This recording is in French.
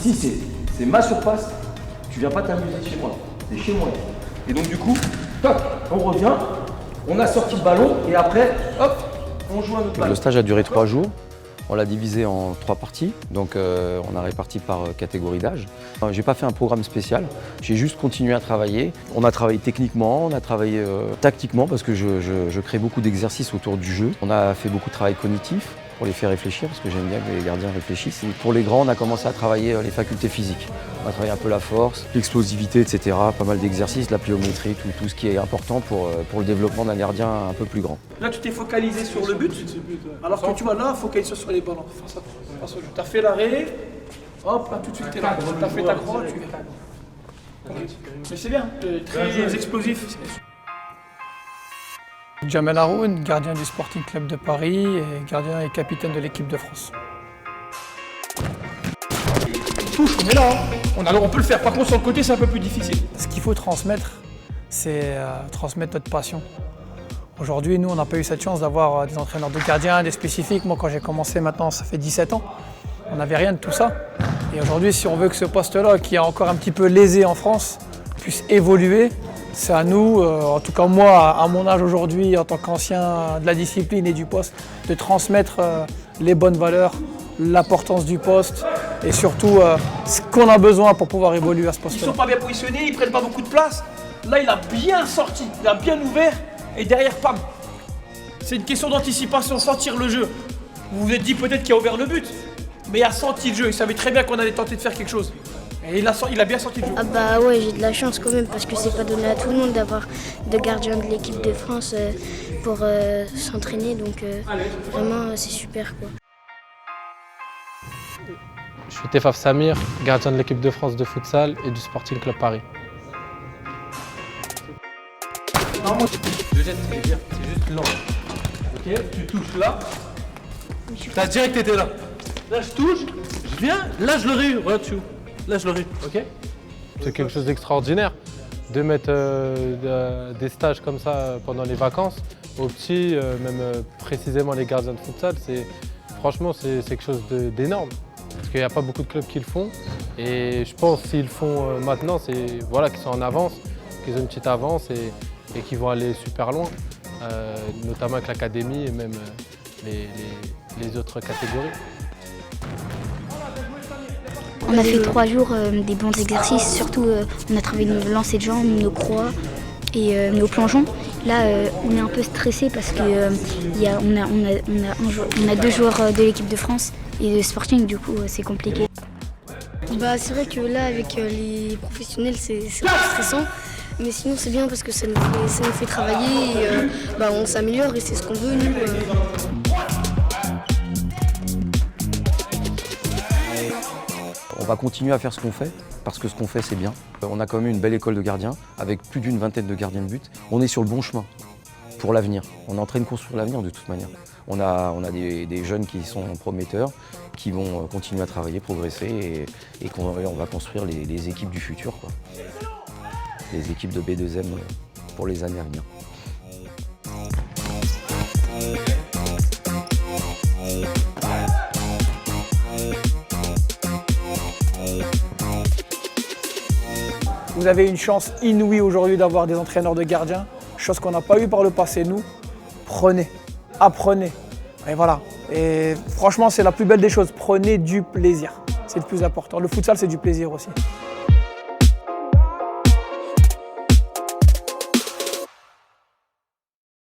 Ici, c'est ma surface, tu viens pas t'amuser chez moi, c'est chez moi. Et donc du coup, toc, on revient, on a sorti le ballon et après, hop, on joue à notre balle. Le stage a duré 3 jours, on l'a divisé en 3 parties, donc on a réparti par catégorie d'âge. J'ai pas fait un programme spécial, j'ai juste continué à travailler. On a travaillé techniquement, on a travaillé tactiquement parce que je crée beaucoup d'exercices autour du jeu. On a fait beaucoup de travail cognitif pour les faire réfléchir, parce que j'aime bien que les gardiens réfléchissent. Et pour les grands, on a commencé à travailler les facultés physiques. On a travaillé un peu la force, l'explosivité, etc. Pas mal d'exercices, la pliométrie, tout ce qui est important pour le développement d'un gardien un peu plus grand. Là, tu t'es focalisé sur le but, alors que tu vois là, focalise sur les ballons. Tu as fait l'arrêt, hop, là tout de suite t'es là. Tu as fait ta croix, tu es. Mais c'est bien, très explosif. Jamel Haroun, gardien du Sporting Club de Paris et gardien et capitaine de l'équipe de France. Touche, on est là. On peut le faire. Par contre, sur le côté, c'est un peu plus difficile. Ce qu'il faut transmettre, c'est transmettre notre passion. Aujourd'hui, nous, on n'a pas eu cette chance d'avoir des entraîneurs de gardiens, des spécifiques. Moi, quand j'ai commencé maintenant, ça fait 17 ans. On n'avait rien de tout ça. Et aujourd'hui, si on veut que ce poste-là, qui est encore un petit peu lésé en France, puisse évoluer, c'est à nous, en tout cas moi, à mon âge aujourd'hui, en tant qu'ancien de la discipline et du poste, de transmettre les bonnes valeurs, l'importance du poste et surtout ce qu'on a besoin pour pouvoir évoluer à ce poste-là. Ils ne sont pas bien positionnés, ils ne prennent pas beaucoup de place. Là, il a bien sorti, il a bien ouvert et derrière, pam. C'est une question d'anticipation, sentir le jeu. Vous vous êtes dit peut-être qu'il a ouvert le but, mais il a senti le jeu, il savait très bien qu'on allait tenter de faire quelque chose. Et il a bien senti le jeu. Ah bah ouais, j'ai de la chance quand même parce que c'est pas donné à tout le monde d'avoir de gardiens de l'équipe de France pour s'entraîner, donc vraiment c'est super quoi. Je suis Tefaf Samir, gardien de l'équipe de France de futsal et du Sporting Club Paris. Non, moi je jette, c'est juste lent. Ok, tu touches là. T'as direct été là. Là je touche, je viens, là je l'aurais eu, regarde dessus. Là, je l'aurai, ok? C'est quelque chose d'extraordinaire de mettre des stages comme ça pendant les vacances aux petits, même précisément les gardiens de futsal. Franchement, c'est quelque chose d'énorme parce qu'il n'y a pas beaucoup de clubs qui le font. Et je pense s'ils le font maintenant, c'est voilà, qu'ils sont en avance, qu'ils ont une petite avance et qu'ils vont aller super loin, notamment avec l'académie et même les autres catégories. On a fait 3 jours des bons exercices, surtout on a travaillé nos lancers de jambes, nos croix et nos plongeons. Là, on est un peu stressé parce qu'on a 2 joueurs de l'équipe de France et de Sporting, du coup c'est compliqué. Bah, c'est vrai que là, avec les professionnels, c'est un peu stressant. Mais sinon, c'est bien parce que ça nous fait travailler et on s'améliore et c'est ce qu'on veut, nous. On va continuer à faire ce qu'on fait, parce que ce qu'on fait, c'est bien. On a quand même une belle école de gardiens, avec plus d'une vingtaine de gardiens de but. On est sur le bon chemin pour l'avenir. On est en train de construire l'avenir de toute manière. On a des jeunes qui sont prometteurs, qui vont continuer à travailler, progresser, et on va construire les équipes du futur, quoi. Les équipes de B2M pour les années à venir. Vous avez une chance inouïe aujourd'hui d'avoir des entraîneurs de gardiens, chose qu'on n'a pas eu par le passé, nous. Prenez, apprenez, et voilà. Et franchement, c'est la plus belle des choses, prenez du plaisir. C'est le plus important. Le futsal, c'est du plaisir aussi.